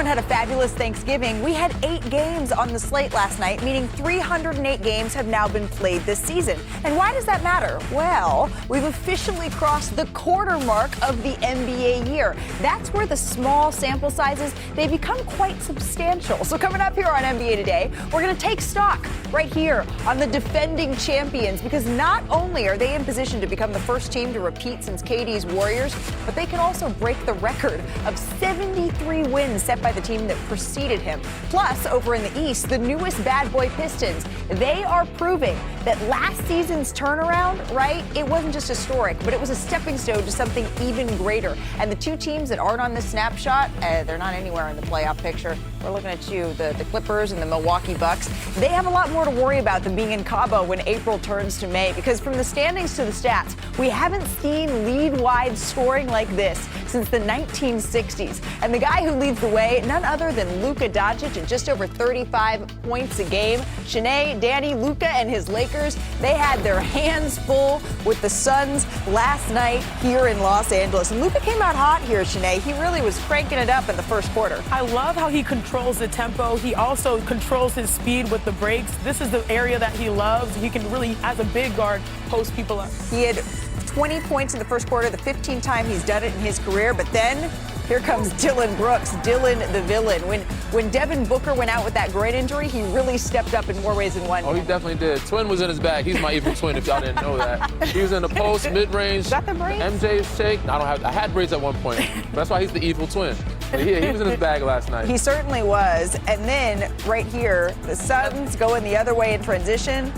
had a fabulous Thanksgiving. We had 8 games on the slate last night, meaning 308 games have now been played this season. And why does that matter? Well, we've officially crossed the quarter mark of the NBA year. That's where the small sample sizes, they become quite substantial. So coming up here on NBA Today, we're going to take stock right here on the defending champions, because not only are they in position to become the first team to repeat since KD's Warriors, but they can also break the record of 73 wins set by the team that preceded him. Plus, over in the East, the newest bad boy Pistons, they are proving that last season's turnaround, right, it wasn't just historic, but it was a stepping stone to something even greater. And the two teams that aren't on this snapshot, they're not anywhere in the playoff picture. We're looking at you, the Clippers and the Milwaukee Bucks. They have a lot more to worry about than being in Cabo when April turns to May, because from the standings to the stats, we haven't seen league-wide scoring like this since the 1960s. And the guy who leads the way, none other than Luka Doncic at just over 35 points a game. Shanae, Danny, Luka and his Lakers, they had their hands full with the Suns last night here in Los Angeles. And Luka came out hot here, Shanae. He really was cranking it up in the first quarter. I love how he controls the tempo. He also controls his speed with the breaks. This is the area that he loves. He can really, as a big guard, post people up. He had 20 points in the first quarter, the 15th time he's done it in his career. But then here comes Dillon Brooks, Dillon the villain. When Devin Booker went out with that groin injury, he really stepped up in more ways than one. Oh, he definitely did. Twin was in his bag. He's my evil twin, if y'all didn't know that. He was in the post, mid-range. Got the braids? MJ shake. I had braids at one point. That's why he's the evil twin. He was in his bag last night. He certainly was. And then right here, the Suns going the other way in transition.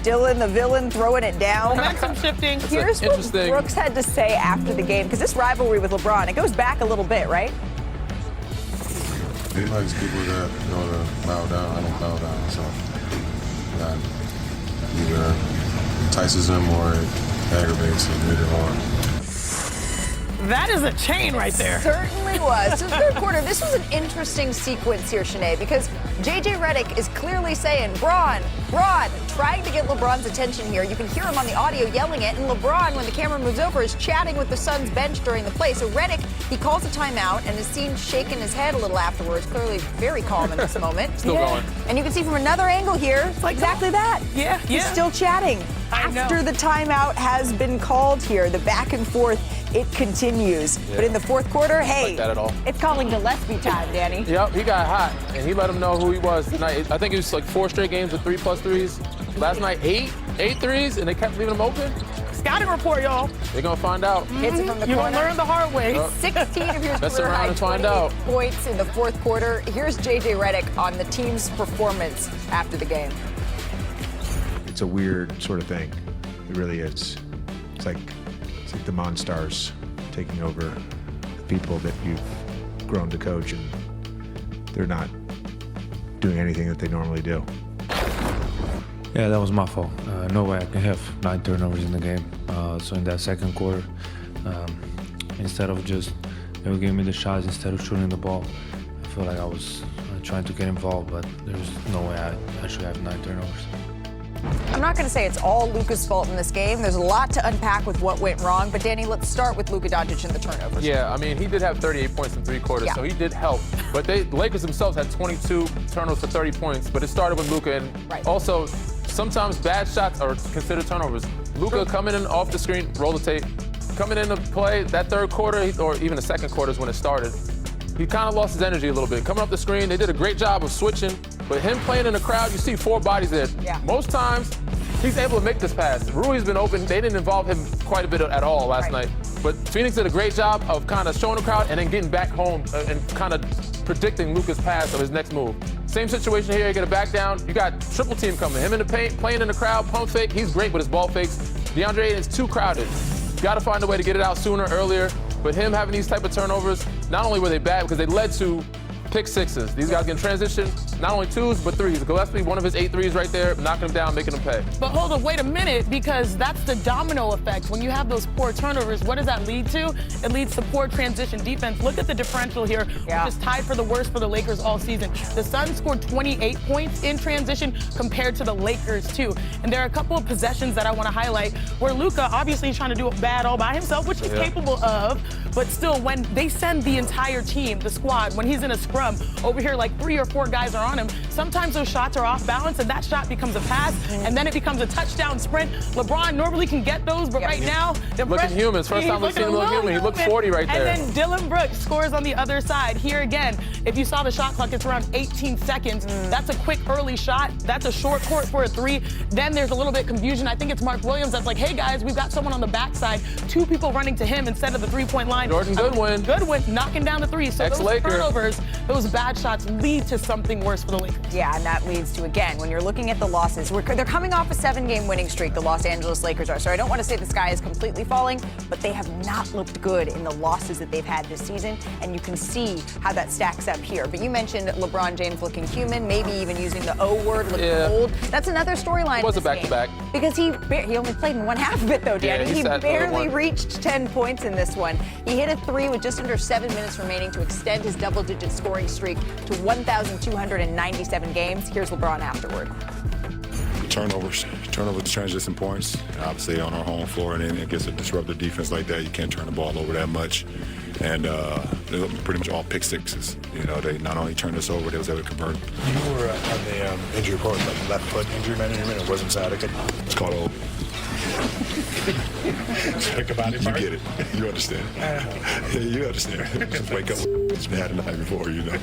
Dillon, the villain, throwing it down. Momentum shifting. Here's what Brooks had to say after the game, because this rivalry with LeBron, it goes back a little bit, right? He likes people that know to bow down. I don't bow down, so that either entices him or it aggravates him, either or. That is a chain right there. Certainly was. So third quarter, this was an interesting sequence here, Shanae, because J.J. Redick is clearly saying, Bron, trying to get LeBron's attention here. You can hear him on the audio yelling it, and LeBron, when the camera moves over, is chatting with the Suns bench during the play. So Redick, he calls a timeout and is seen shaking his head a little afterwards, clearly very calm in this moment. Still going. And you can see from another angle here, it's like exactly that. Yeah. He's still chatting. After the timeout has been called here, the back and forth, it continues. Yeah. But in the fourth quarter, hey, like that at all. It's calling Gillespie time, Danny. Yep, he got hot, and he let him know who he was tonight. I think it was like 4 straight games with 3+ threes. Last night, 8 threes, and they kept leaving him open. Scouting report, y'all. They're going to find out. Hits it from the You're corner. going to learn the hard way. 16 of your Let's career around high, and 28 find out. points in the fourth quarter. Here's J.J. Redick on the team's performance after the game. It's a weird sort of thing. It really is. It's like the Monstars taking over the people that you've grown to coach, and they're not doing anything that they normally do. Yeah, that was my fault. No way I can have 9 turnovers in the game. So in that second quarter, instead of just giving me the shots instead of shooting the ball, I feel like I was trying to get involved, but there's no way I actually have 9 turnovers. I'm not going to say it's all Luka's fault in this game. There's a lot to unpack with what went wrong. But, Danny, let's start with Luka Doncic and the turnovers. Yeah, I mean, he did have 38 points in 3 quarters, so he did help. But the Lakers themselves had 22 turnovers for 30 points, but it started with Luka. And also, sometimes bad shots are considered turnovers. Luka coming in off the screen, roll the tape. Coming into play, that third quarter, or even the second quarter is when it started, he kind of lost his energy a little bit. Coming up the screen, they did a great job of switching. But him playing in the crowd, you see 4 bodies there. Yeah. Most times, he's able to make this pass. Rui's been open. They didn't involve him quite a bit at all last night. But Phoenix did a great job of kind of showing the crowd and then getting back home and kind of predicting Luka's pass of his next move. Same situation here. You get a back down. You got triple team coming. Him in the paint, playing in the crowd, pump fake. He's great with his ball fakes. DeAndre Ayton's too crowded. You got to find a way to get it out sooner, earlier. But him having these type of turnovers, not only were they bad because they led to pick sixes. These guys can transition, not only 2s, but 3s. Gillespie, one of his 8 threes right there, knocking them down, making them pay. But hold on, wait a minute, because that's the domino effect. When you have those poor turnovers, what does that lead to? It leads to poor transition defense. Look at the differential here, which is tied for the worst for the Lakers all season. The Suns scored 28 points in transition compared to the Lakers, too. And there are a couple of possessions that I want to highlight where Luka obviously is trying to do it bad all by himself, which he's capable of. But still, when they send the entire team, the squad, when he's in a scrum, over here like 3 or 4 guys are on him, sometimes those shots are off balance and that shot becomes a pass and then it becomes a touchdown sprint. LeBron normally can get those, but right now, looking human. First time we've seen him look human. He looked 40 right there. And then Dillon Brooks scores on the other side. Here again, if you saw the shot clock, it's around 18 seconds. That's a quick early shot. That's a short court for a 3. Then there's a little bit of confusion. I think it's Mark Williams that's like, hey guys, we've got someone on the backside. 2 people running to him instead of the 3-point line. Jordan Goodwin. Goodwin knocking down the 3. So those turnovers, those bad shots lead to something worse for the Lakers. Yeah, and that leads to, again, when you're looking at the losses, they're coming off a 7-game winning streak, the Los Angeles Lakers are. So I don't want to say the sky is completely falling, but they have not looked good in the losses that they've had this season, and you can see how that stacks up here. But you mentioned LeBron James looking human, maybe even using the O word, looking old. That's another storyline. It was a back-to-back. Because he only played in one half of it, though, Danny. Yeah, he barely reached 10 points in this one. He hit a 3 with just under 7 minutes remaining to extend his double-digit scoring streak to 1,297 games. Here's LeBron afterward. Turnovers transition points. Obviously on our home floor, and then against a disruptive defense like that, you can't turn the ball over that much. And they're pretty much all pick sixes. You know, they not only turned us over, they was able to convert. You were on the injury report, like left foot injury management. It wasn't sciatica. It's called old. Think about it. You get it. You understand. You understand. Just wake up. It's been had the night before, you know.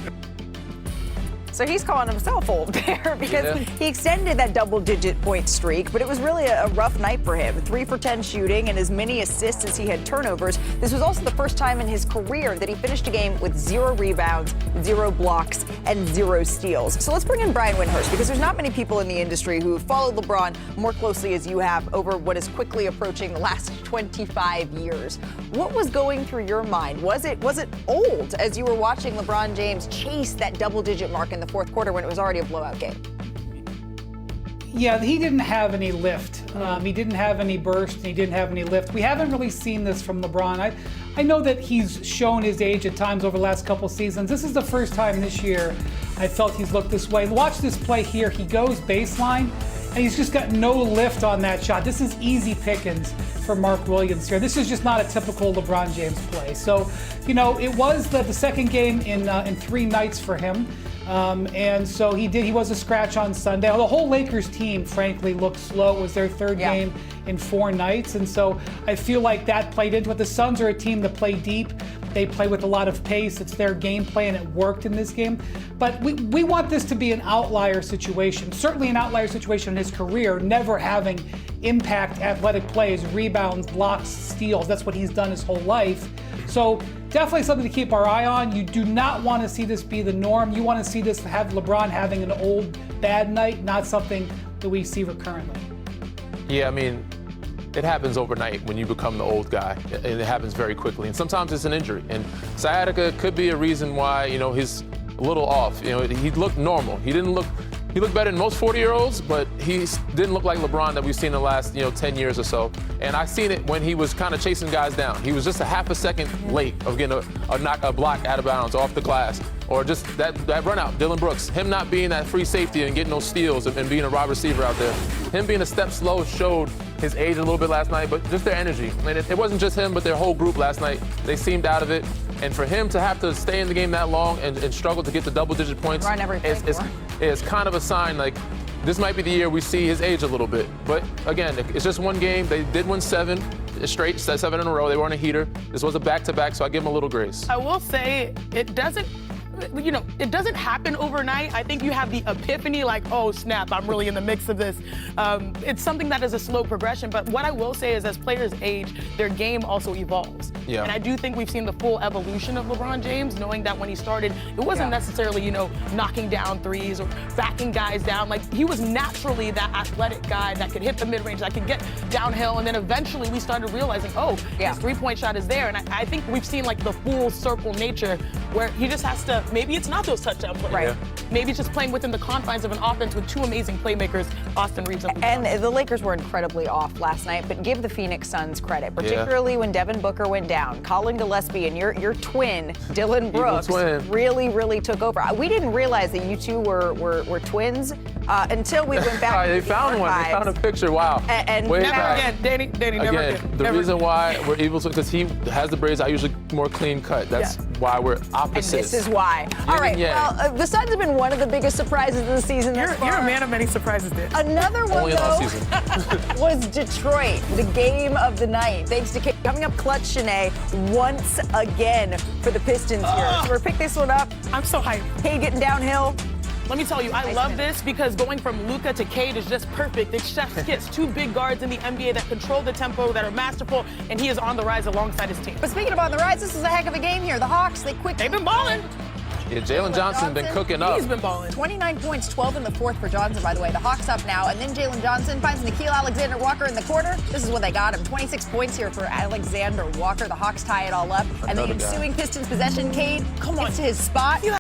So he's calling himself old there because he extended that double-digit point streak, but it was really a rough night for him. 3 for 10 shooting and as many assists as he had turnovers. This was also the first time in his career that he finished a game with 0 rebounds, 0 blocks, and 0 steals. So let's bring in Brian Windhurst because there's not many people in the industry who have followed LeBron more closely as you have over what is quickly approaching the last 25 years. What was going through your mind? Was it old as you were watching LeBron James chase that double-digit mark in the fourth quarter when it was already a blowout game? Yeah, he didn't have any lift. He didn't have any burst, and he didn't have any lift. We haven't really seen this from LeBron. I know that he's shown his age at times over the last couple seasons. This is the first time this year I felt he's looked this way. Watch this play here. He goes baseline, and he's just got no lift on that shot. This is easy pickings for Mark Williams here. This is just not a typical LeBron James play. So, you know, it was the second game in 3 nights for him. And so he was a scratch on Sunday. The whole Lakers team, frankly, looked slow. It was their 3rd game in 4 nights. And so I feel like that played into it. The Suns are a team that play deep. They play with a lot of pace. It's their game plan, and it worked in this game. But we want this to be an outlier situation, certainly an outlier situation in his career, never having impact athletic plays, rebounds, blocks, steals. That's what he's done his whole life. So definitely something to keep our eye on. You do not want to see this be the norm. You want to see this have LeBron having an old, bad night, not something that we see recurrently. Yeah, I mean, it happens overnight when you become the old guy, and it happens very quickly. And sometimes it's an injury. And sciatica could be a reason why, you know, he's a little off. You know, he looked normal. He looked better than most 40-year-olds, but he didn't look like LeBron that we've seen in the last, 10 years or so. And I seen it when he was kind of chasing guys down. He was just a half a second late of getting a block out of bounds off the glass, or just that run out. Dillon Brooks, him not being that free safety and getting those steals and being a wide receiver out there. Him being a step slow showed his age a little bit last night, but just their energy. I mean, it wasn't just him, but their whole group last night. They seemed out of it. And for him to have to stay in the game that long and struggle to get the double-digit points is kind of a sign, like, this might be the year we see his age a little bit. But again, it's just one game. They did win 7 straight, 7 in a row. They were on a heater. This was a back-to-back, so I give them a little grace. I will say it doesn't happen overnight. I think you have the epiphany, like, oh snap, I'm really in the mix of this. It's something that is a slow progression, but what I will say is as players age, their game also evolves. Yeah. And I do think we've seen the full evolution of LeBron James, knowing that when he started, it wasn't necessarily, knocking down threes or backing guys down. Like, he was naturally that athletic guy that could hit the mid-range, that could get downhill, and then eventually we started realizing, his 3-point shot is there. And I think we've seen, like, the full circle nature where he just has to, maybe it's not those touchdown plays. Right. Maybe it's just playing within the confines of an offense with two amazing playmakers, Austin Reeves and the Lakers were incredibly off last night, but give the Phoenix Suns credit, particularly when Devin Booker went down. Colin Gillespie and your twin, Dillon Brooks, really took over. We didn't realize that you two were twins until we went back. They found one. They found a picture. Wow. And way never back. again, Danny, never again. The reason why we're able to, because he has the braids, I usually more clean cut. That's why we're opposites. And this is why. All right, well, the Suns have been one of the biggest surprises of the season thus far. You're a man of many surprises, Dan. Another one, though, was Detroit, the game of the night. Thanks to Kate. Coming up clutch, Shanae, once again for the Pistons here. So we're pick this one up. I'm so hyped. Cade getting downhill. Let me tell you, I love this because going from Luka to Cade is just perfect. It's chef's kiss. Two big guards in the NBA that control the tempo, that are masterful, and he is on the rise alongside his team. But speaking of on the rise, this is a heck of a game here. The Hawks, they've been balling. Yeah, Jalen Johnson's been cooking up. He's been balling. 29 points, 12 in the fourth for Johnson, by the way. The Hawks up now, and then Jalen Johnson finds Nickeil Alexander-Walker in the corner. This is what they got him. 26 points here for Alexander-Walker. The Hawks tie it all up. And the ensuing Pistons possession, Cade gets to his spot.